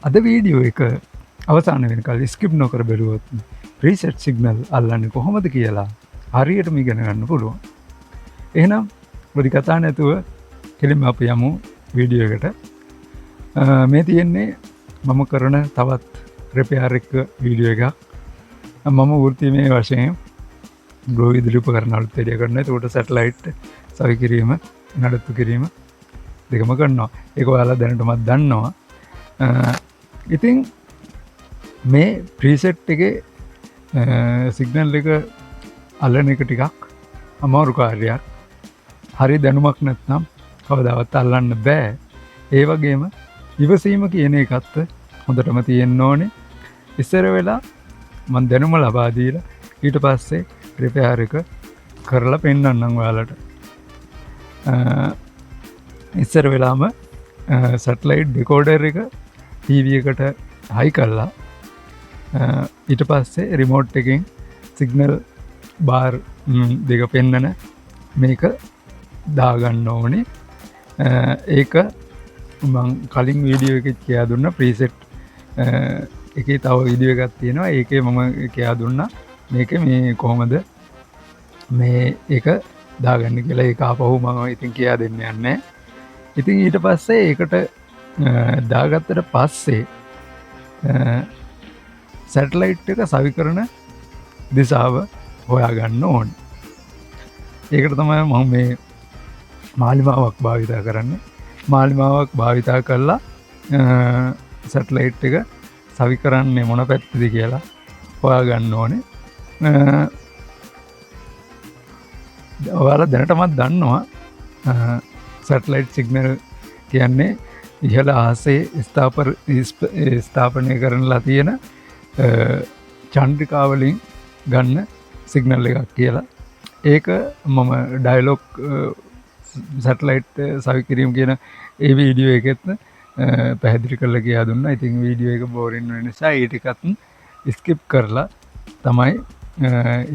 අද වීඩියෝ එක අවසාන වෙනකල් ස්කිප් නොකර බැලුවොත් ප්‍රීසෙට් සිග්නල් අල්ලන්නේ කොහොමද කියලා හරියටම ඉගෙන ගන්න පුළුවන්. එහෙනම් වැඩි කතා නැතුව කෙලින්ම අපි යමු වීඩියෝ එකට. මේ තියෙන්නේ මම කරන තවත් රිපෙයාර් එක වීඩියෝ එකක්. මම වෘත්තීයමය වශයෙන් ග්‍රෝ විදුලි උපකරණ අලුත් වැඩි කරනවා. ඒකට සැටලයිට් සවි කිරීම, නඩත්තු කිරීම දෙකම කරනවා. ඒක ඔයාලා දැනටමත් දන්නවා. ඉතින් මේ ප්‍රීසෙට් එකේ සිග්නල් එක අල්ලන එක ටිකක් අමාරු කාර්යයක්. හරි දැනුමක් නැත්නම් කවදාවත් අල්ලන්න බෑ. ඒ වගේම ඉවසීම කියන එකත් හොඳටම තියෙන්න ඕනේ. ඉස්සර වෙලා මම දැනුම ලබා දීලා ඊට පස්සේ රිපෙයාර් එක කරලා පෙන්නන්නම් ඔයාලට. ඉස්සර වෙලාම සැටලයිට් ඩිකෝඩර් එක ටීවී එකට හයි කරලා ඊට පස්සේ රිමෝට් එකෙන් සිග්නල් බාර් දෙක පෙන්නන මේක දාගන්න ඕනේ. ඒක මං කලින් වීඩියෝ එකෙත් කියා දුන්නා. ප්‍රීසෙට් එකේ තව වීඩියෝ එකක් තියෙනවා. ඒකේ මම කියා දුන්නා මේක මේ කොහොමද මේ ඒක දාගන්න කියලා. ඒක ආපහු මම ඉතින් කියා දෙන්න යන්නේ. ඉතින් ඊට පස්සේ ඒකට දාගත්තට පස්සේ සැටලයිට් එක සවි කරන දිශාව හොයාගන්න ඕනේ. ඒකට තමයි මම මේ මාලිමාවක් භාවිතා කරන්නේ. මාලිමාවක් භාවිතා කරලා සැටලයිට් එක සවි කරන්නේ මොන පැත්තද කියලා හොයාගන්න ඕනේ. ඔයාලා දැනටමත් දන්නවා සැටලයිට් සිග්නල් කියන්නේ ඉහළ අහසේ ස්ථාපනය කරනලා තියෙන චන්ද්‍රිකාවලින් ගන්න සිග්නල් එකක් කියලා. ඒක මම ඩයලොග් සැටලයිට් සවි කිරීම කියන ඒ වීඩියෝ එකෙත් පැහැදිලි කරලා කියා දුන්නා. ඉතින් වීඩියෝ එක බෝරින් වෙන නිසා ඒ ටිකත් ස්කිප් කරලා තමයි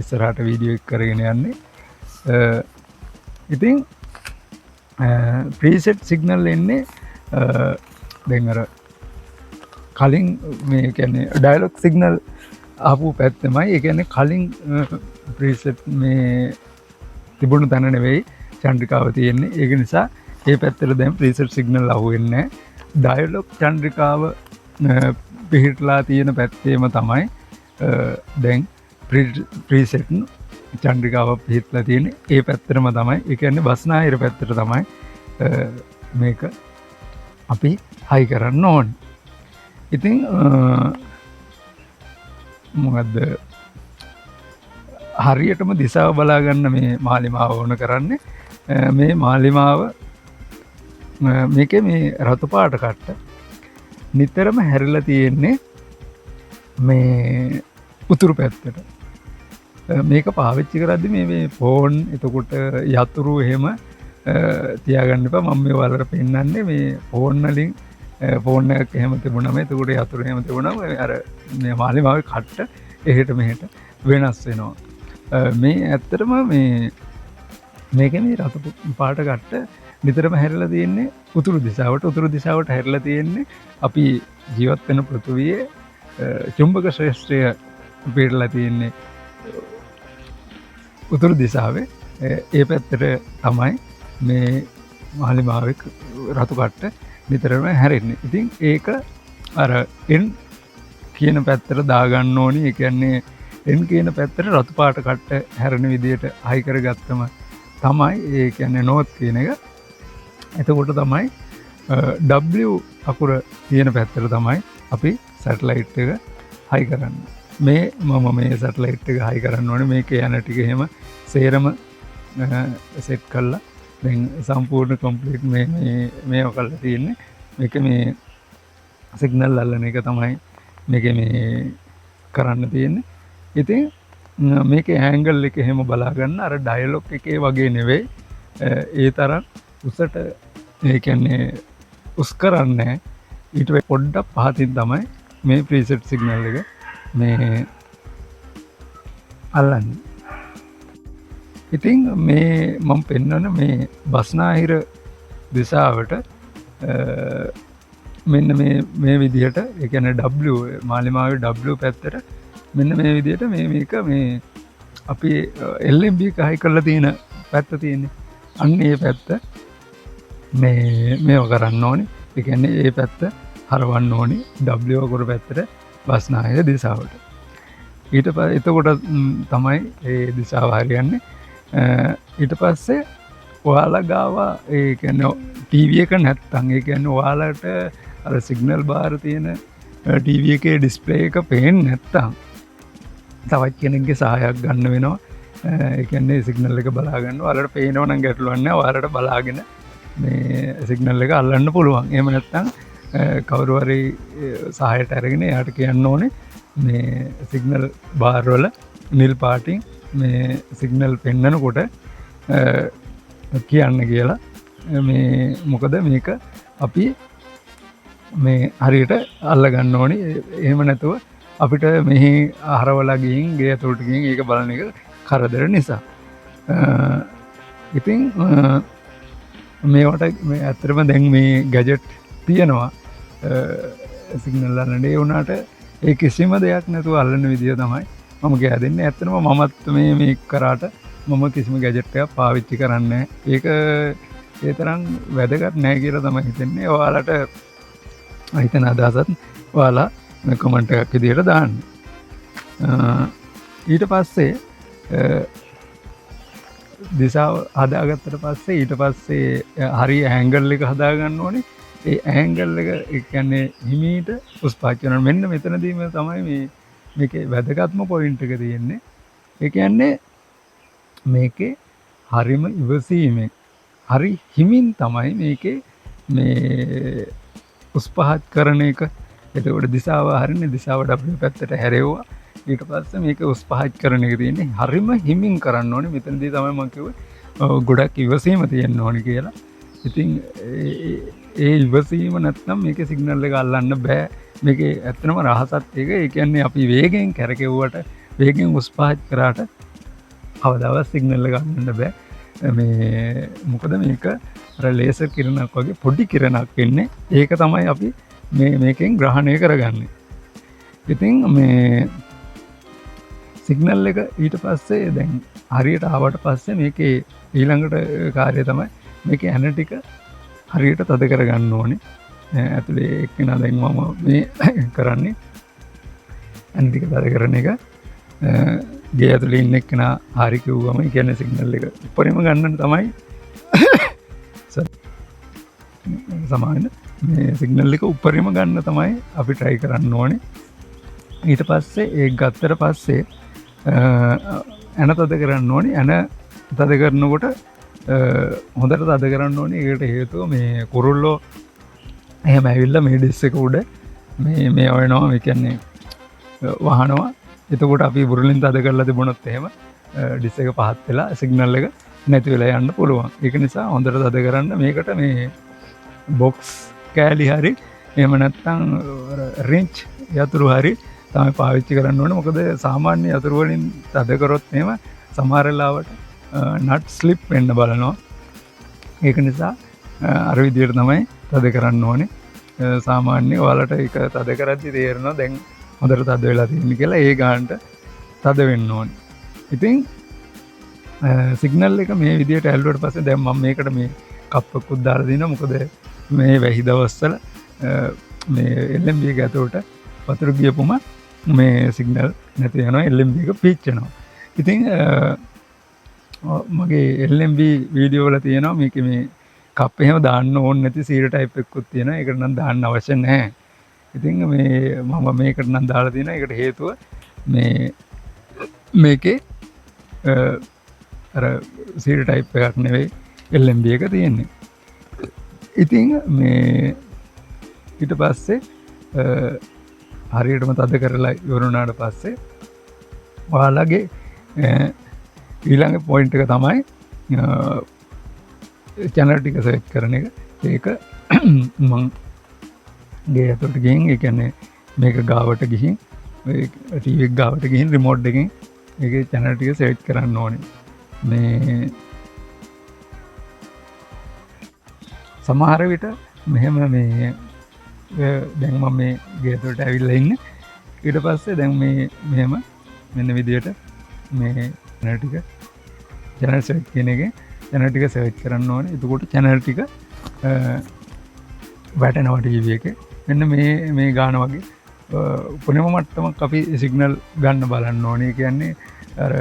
ඉස්සරහට වීඩියෝ එක කරගෙන යන්නේ. ඉතින් ප්‍රීසෙට් සිග්නල් එන්නේ දැන් අර කලින් මේ කියන්නේ ඩයලොග් සිග්නල් ආපු පැත්තමයි. ඒ කියන්නේ කලින් ප්‍රීසෙට් මේ තිබුණු තැන නෙවෙයි චන්ද්‍රිකාව තියෙන්නේ. ඒක නිසා මේ පැත්තට දැන් ප්‍රීසෙට් සිග්නල් අහුවෙන්නේ නැහැ. ඩයලොග් චන්ද්‍රිකාව පිහිටලා තියෙන පැත්තේම තමයි දැන් ප්‍රීසෙට් චන්ද්‍රිකාව පිහිටලා තියෙන්නේ. ඒ පැත්තටම තමයි. ඒ කියන්නේ බස්නාහිර පැත්තට තමයි මේක අපි හයි කරන්න ඕනේ. ඉතින් මොකද්ද හරියටම දිශාව බලාගන්න මේ මාලිමාව ඕන කරන්නේ. මේ මාලිමාව මේකේ මේ රතු පාට කට්ට නිතරම හැරිලා තියෙන්නේ මේ උතුරු පැත්තට. මේක පාවිච්චි කරද්දි මේ ෆෝන් එතකොට යතුරු එහෙම තියාගන්න එපා. මම මේ වලට පෙන්නන්නේ මේ ෆෝන් වලින් ෆෝන් එකක් එහෙම තිබුණාම එතකොට යතුරු එහෙම තිබුණාම අර මේ මාලිමාවේ කට්ට එහෙට මෙහෙට වෙනස් වෙනවා. මේ ඇත්තටම මේකේ මේ රතු පාට කට්ට නිතරම හැරිලා තියෙන්නේ උතුරු දිශාවට. උතුරු දිශාවට හැරිලා තියෙන්නේ අපි ජීවත් වෙන පෘථිවියේ චුම්බක ශ්‍රේෂ්ඨය පිටලා තියෙන්නේ උතුරු දිශාවේ. ඒ පැත්තට තමයි මේ මාලිමාවේ රතු කට්ට නිතරම හැරෙන්නේ. ඉතින් ඒක අර N කියන පැත්තට දාගන්න ඕනි. ඒ කියන්නේ N කියන පැත්තට රතු පාට කට්ට හැරෙන විදියට හයි කරගත්තම තමයි ඒ කියන්නේ නෝත් කියන එක. එතකොට තමයි W අකුර තියෙන පැත්තට තමයි අපි සැටලයිට් එක හයි කරන්නේ. මම මේ සැටලයිට් එක හයි කරන්න ඕනේ. මේක යන ටික එහෙම සේරම සෙට් කරලා දැන් සම්පූර්ණ කම්ප්ලීට් මේව කරලා තියෙන්නේ. මේක මේ සිග්නල් අල්ලන එක තමයි මේක මේ කරන්න තියෙන්නේ. ඉතින් මේකේ ඇන්ගල් එක එහෙම බලා ගන්න අර ඩයලොග් එකේ වගේ නෙවෙයි. ඒ තරම් උසට ඒ කියන්නේ උස් කරන්නේ ඊට පොඩ්ඩක් පහතින් තමයි මේ ප්‍රීසෙට් සිග්නල් එක මේ අල්ලන්නේ. ඉතින් මේ මම පෙන්වන මේ බස්නාහිර දිශාවට මෙන්න මේ විදිහට ඒ කියන්නේ W මාලිමාවේ W පැත්තට මෙන්න මේ විදිහට මේක මේ අපි LMB එක හයි කරලා තියෙන පැත්ත තියෙන්නේ. අන්න ඒ පැත්ත මේව කරන්න ඕනේ. ඒ කියන්නේ ඒ පැත්ත හරවන්න ඕනේ W අකුර පැත්තට බස්නාහිර දිශාවට. ඊට පස්සේ එතකොට තමයි ඒ දිශාව හරියන්නේ. ඊට පස්සේ ඔයාලා ගාව ඒ කියන්නේ ටීවී එක නැත්තම් ඒ කියන්නේ ඔයාලට අර සිග්නල් බාර තියෙන ටීවී එකේ ඩිස්ප්ලේ එක පේන්නේ නැත්තම් තවත් කෙනෙක්ගේ සහායක් ගන්න වෙනවා. ඒ කියන්නේ සිග්නල් එක බලා ගන්න. ඔයාලට පේනව නම් ගැටලුවක් නැහැ. ඔයාලට බලාගෙන මේ සිග්නල් එක අල්ලන්න පුළුවන්. එහෙම නැත්තම් කවුරු හරි සහායට අරගෙන එයාට කියන්න ඕනේ මේ සිග්නල් බාර් වල නිල් පාටින් මේ සිග්නල් පෙන්නනකොට කියන්න කියලා. මේ මොකද මේක අපි මේ හරියට අල්ලගන්න ඕනේ. එහෙම නැතුව අපිට මෙහි හරවලා ගිහින් ගේ ඇතුළට ගිහින් ඒක බලන එක කරදර නිසා. ඉතින් මේවට මේ ඇත්තටම දැන් මේ ගැජට් තියෙනවා සිග්නල් අල්ලන්න. ඒ වුණාට ඒ කිසිම දෙයක් නැතුව අල්ලන විදිය තමයි මම කියා දෙන්නේ. ඇත්තටම මමත් මේ කරාට මම කිසිම ගැජට් එකක් පාවිච්චි කරන්නේ නැහැ. ඒක ඒ තරම් වැදගත් නැහැ කියලා තමයි හිතන්නේ. ඔයාලට හිතන අදහසත් ඔයාලා මේ කමෙන්ට් එකක් විදියට දාන්න. ඊට පස්සේ දිශාව හදාගත්තට පස්සේ ඊට පස්සේ හරි ඇංගල් එක හදාගන්න ඕනේ. ඒ ඇංගල් එක ඒ කියන්නේ හිමීට උස් පහත් කරනවා. මෙන්න මෙතනදීම තමයි මේකේ වැදගත්ම පොයින්ට් එක තියෙන්නේ. ඒ කියන්නේ මේකේ හරිම ඉවසීමෙන් හරි හිමින් තමයි මේකේ මේ උස් පහත් කරන එක. එතකොට දිශාව හරිනේ. දිශාව W පැත්තට හැරෙවුවා. ඊට පස්සේ මේක උස් පහත් කරන එක තියෙන්නේ. හරිම හිමින් කරන්න ඕනේ. මෙතනදී තමයි මම කිව්වේ ගොඩක් ඉවසීම තියෙන්න ඕනේ කියලා. ඉතින් ඒ ඉවසීම නැත්නම් මේකේ සිග්නල් එක අල්ලන්න බෑ. මේකේ ඇත්තනම රහසත් ඒක. ඒ කියන්නේ අපි වේගෙන් කැරකෙව්වට වේගෙන් උස් පහත් කරාට කවදාවත් සිග්නල් එක අල්ලන්න බෑ. මේ මොකද මේක අර ලේසර් කිරණක් වගේ පොඩි කිරණක් වෙන්නේ. ඒක තමයි අපි මේකෙන් ග්‍රහණය කරගන්නේ. ඉතින් මේ සිග්නල් එක ඊට පස්සේ දැන් හරියට ආවට පස්සේ මේකේ ඊළඟට කාර්යය තමයි මේකේ ඇන ටික හරියට තද කරගන්න ඕනේ. ඇතුලේ එක්කෙනා දැන් මම මේ කරන්නේ ඇන ටික තද කරන එක. ගේ ඇතුලේ ඉන්න එක්කෙනා හරි කිව්වම ඒ කියන්නේ සිග්නල් එක උඩරිම ගන්න තමයි සමාන මේ සිග්නල් එක උඩරිම ගන්න තමයි අපි try කරන්න ඕනේ. ඊට පස්සේ ඒක ගත්තට පස්සේ ඇන තද කරන්න ඕනේ. ඇන තද කරනකොට හොඳට තද කරන්න ඕනේ. ඒකට හේතුව මේ කුරුල්ලෝ එහෙම ඇවිල්ලා මේ ඩිස් එක උඩ මේ වෙනවා. මේ කියන්නේ වහනවා. එතකොට අපි බුරුලින් තද කරලා තිබුණොත් එහෙම ඩිස් එක පහත් වෙලා සිග්නල් එක නැති වෙලා යන්න පුළුවන්. ඒක නිසා හොඳට තද කරන්න. මේකට මේ බොක්ස් කෑලි හරි එහෙම නැත්නම් රින්ච් යතුරු හරි තමයි පාවිච්චි කරන්න ඕනේ. මොකද සාමාන්‍ය යතුරු වලින් තද කරොත් එහෙම සමහර වෙලාවට නට් ස්ලිප් වෙන්න බලනවා. ඒක නිසා අර විදියට තමයි තද කරන්න ඕනේ. සාමාන්‍ය ඔයාලට ඒක තද කරද්දි තේරෙනවා දැන් හොඳට තද වෙලා තියෙන්නේ කියලා. ඒ ගානට තද වෙන්න ඕනේ. ඉතින් සිග්නල් එක මේ විදියට ඇල්ලුවට පස්සේ දැන් මම මේකට මේ කප්පකුත් දාලා දිනවා. මොකද මේ වැහි දවස්වල මේ LMB එක ඇතුළට වතුර ගියපුම මේ සිග්නල් නැති වෙනවා. LMB එක පිච්චෙනවා. ඉතින් මගේ LMB වීඩියෝ වල තියෙනවා මේක මේ කප් එහෙම දාන්න ඕනේ නැති සීර ටයිප් එකකුත් තියෙනවා. ඒකට නම් දාන්න අවශ්‍ය නැහැ. ඉතින් මේ මම මේකට නම් දාලා තියෙනවා. ඒකට හේතුව මේකේ අර සීර ටයිප් එකක් නෙවෙයි LMB එක තියෙන්නේ. ඉතින් මේ ඊට පස්සේ හරියටම තද කරලා ඉවරුණාට පස්සේ ඔයාලගේ ඊළඟ පොයින්ට් එක තමයි channel ටික select කරන එක. ඒක මම ගේ ඇතුළට ගිහින් ඒ කියන්නේ මේක ගාවට ගිහින් TV එක ගාවට ගිහින් රිමෝට් එකෙන් ඒකේ channel ටික select කරන්න ඕනේ. මේ සමහර විට මෙහෙම මේ දැන් මම මේ ගේතුවට ඇවිල්ලා ඉන්නේ. ඊට පස්සේ දැන් මේ මෙහෙම මෙන්න විදියට මේ channel ටික channel search කියන එකේ channel ටික search කරන්න ඕනේ. එතකොට channel ටික වැටෙනවා TV එකේ. මෙන්න මේ ගාන වගේ උපරිම මට්ටමක් අපි සිග්නල් ගන්න බලන්න ඕනේ. කියන්නේ අර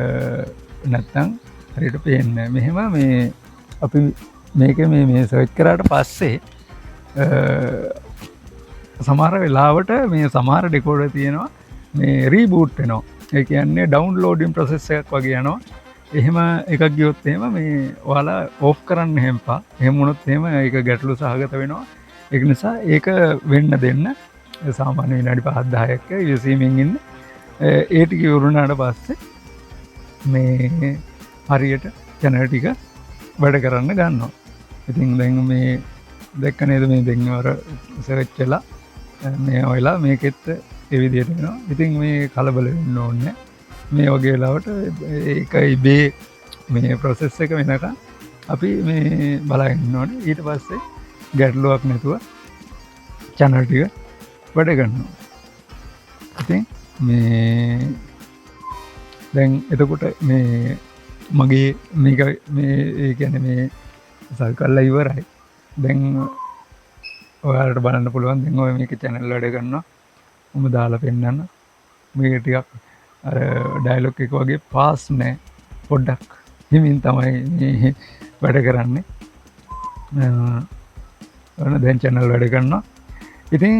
නැත්තම් හරියට පේන්නේ නැහැ. මෙහෙම මේ අපි මේක මේ සර්ච් කරාට පස්සේ සමහර වෙලාවට මේ සමහර ඩෙකෝඩර් තියෙනවා මේ රීබූට් වෙනවා. ඒ කියන්නේ ඩවුන්ලෝඩින් ප්‍රොසෙස් එකක් වගේ යනවා. එහෙම එකක් ගියොත් එහෙම මේ ඔයාලා ඕෆ් කරන්න හැම්පා. එහෙම වුණොත් එහෙම ඒක ගැටලු සහගත වෙනවා. ඒක නිසා ඒක වෙන්න දෙන්න. සාමාන්‍ය විනාඩි 5-10ක් යසීමින් ඉන්න. ඒ ටික ඉවරුනාට පස්සේ මේ හරියට channel ටික වැඩ කරන්න ගන්නවා. ඉතින් දැන් මේ දැක්ක නේද මේ දෙන්න වර සර්ච් වෙලා මේ ඔයලා මේකෙත් ඒ විදිහට වෙනවා. ඉතින් මේ කලබල වෙන්න ඕනේ. මේ වගේ වෙලාවට ඒක ඉබේ මේ process එක වෙනකන් අපි මේ බලගෙන ඉන්න ඕනේ. ඊට පස්සේ ගැටලුවක් නැතුව channel ටික වැඩ කරනවා. ඉතින් මේ දැන් එතකොට මේ මගේ මේක මේ ඒ කියන්නේ මේ සල්කල්ලා ඉවරයි. දැන් ඔයාලට බලන්න පුළුවන්. දැන් ඔය මේක channel වැඩ කරනවා. මම දාලා පෙන්නන්න. මේක ටිකක් අර ඩයලොග් එක වගේ පාස් නෑ. පොඩ්ඩක් හිමින් තමයි මේ වැඩ කරන්නේ. දැන් channel වැඩ කරනවා. ඉතින්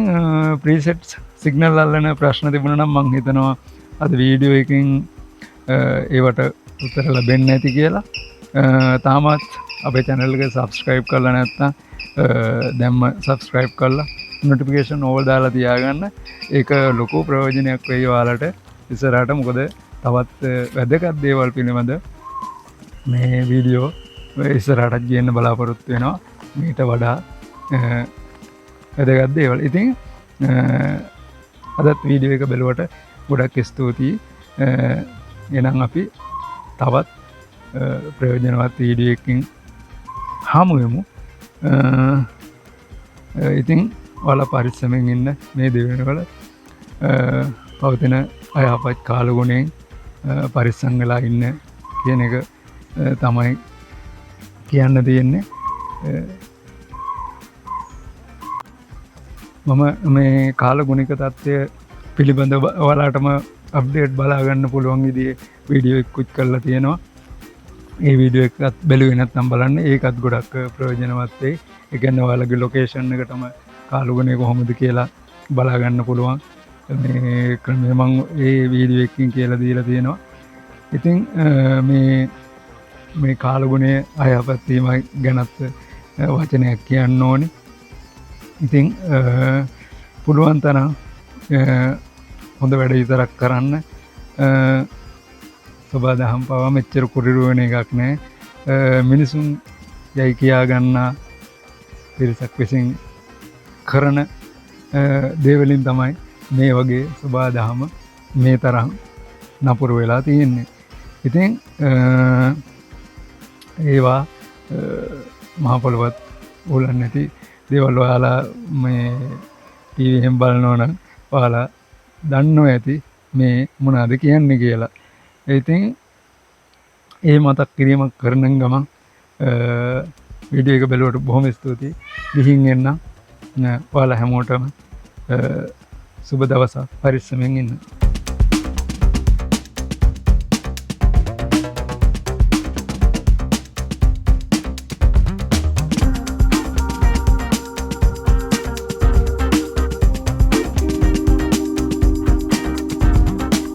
presets signal අල්ලන ප්‍රශ්න තිබුණා නම් මම හිතනවා අද වීඩියෝ එකකින් ඒවට උත්තර ලැබෙන්නේ නැති කියලා. තාමත් අපේ channel එක subscribe කරලා නැත්නම් දැන්ම subscribe කරලා notification all දාලා තියාගන්න. ඒක ලොකු ප්‍රයෝජනයක් වෙයි ඔයාලට ඉස්සරහට. මොකද තවත් වැදගත් දේවල් පිළිබඳ මේ වීඩියෝ ඉස්සරහට ගේන්න බලාපොරොත්තු වෙනවා. මීට වඩා වැදගත් දේවල්. ඉතින් අදත් වීඩියෝ එක බලුවට ගොඩක් ස්තුතියි. එහෙනම් අපි තවත් ප්‍රයෝජනවත් වීඩියෝ එකකින් හමු වෙමු. ඉතින් ඔයාලා පරිස්සමෙන් ඉන්න. මේ දෙවෙනිවල පවතින අයහපත් කාලගුණයෙන් පරිස්සම් වෙලා ඉන්න කියන එක තමයි කියන්න තියෙන්නේ. මම මේ කාලගුණික තත්ත්වය පිළිබඳව ඔයාලටම අප්ඩේට් බලා ගන්න පුළුවන් විදිහේ වීඩියෝ එකකුත් කරලා තියෙනවා. ඒ වීඩියෝ එකත් බැලුවේ නැත්නම් බලන්න. ඒකත් ගොඩක් ප්‍රයෝජනවත් වෙයි. ඒ කියන්නේ ඔයාලගේ ලොකේෂන් එකටම කාලගුණය කොහොමද කියලා බලා ගන්න පුළුවන්. මේ ක්‍රමය මම ඒ වීඩියෝ එකකින් කියලා දීලා තියෙනවා. ඉතින් මේ කාලගුණය අයහපත් වීම ගැනත් වචනයක් කියන්න ඕනේ. ඉතින් පුළුවන් තරම් හොඳ වැඩ විතරක් කරන්න. සබා දහම් පවා මෙච්චර කුරිරු වෙන එකක් නෑ. මිනිසුන් යයි කියා ගන්නා පිරිසක් විසින් කරන දේවලින් තමයි මේ වගේ සබා දහම මේ තරම් නපුරු වෙලා තියෙන්නේ. ඉතින් ඒවා මහ පොළොවත් උලන් නැති දේවල් ඔයාලා මේ TV එකෙන් බලනවා නම් ඔයාලා දන්නෝ ඇති මේ මොනවද කියන්නේ කියලා. ඉතින් ඒ මතක් කිරීමක් කරන ගමන් වීඩියෝ එක බලුවට බොහොම ස්තුතියි. ගිහින් එන්න. ඔයාලා හැමෝටම සුබ දවසක්. පරිස්සමෙන් ඉන්න.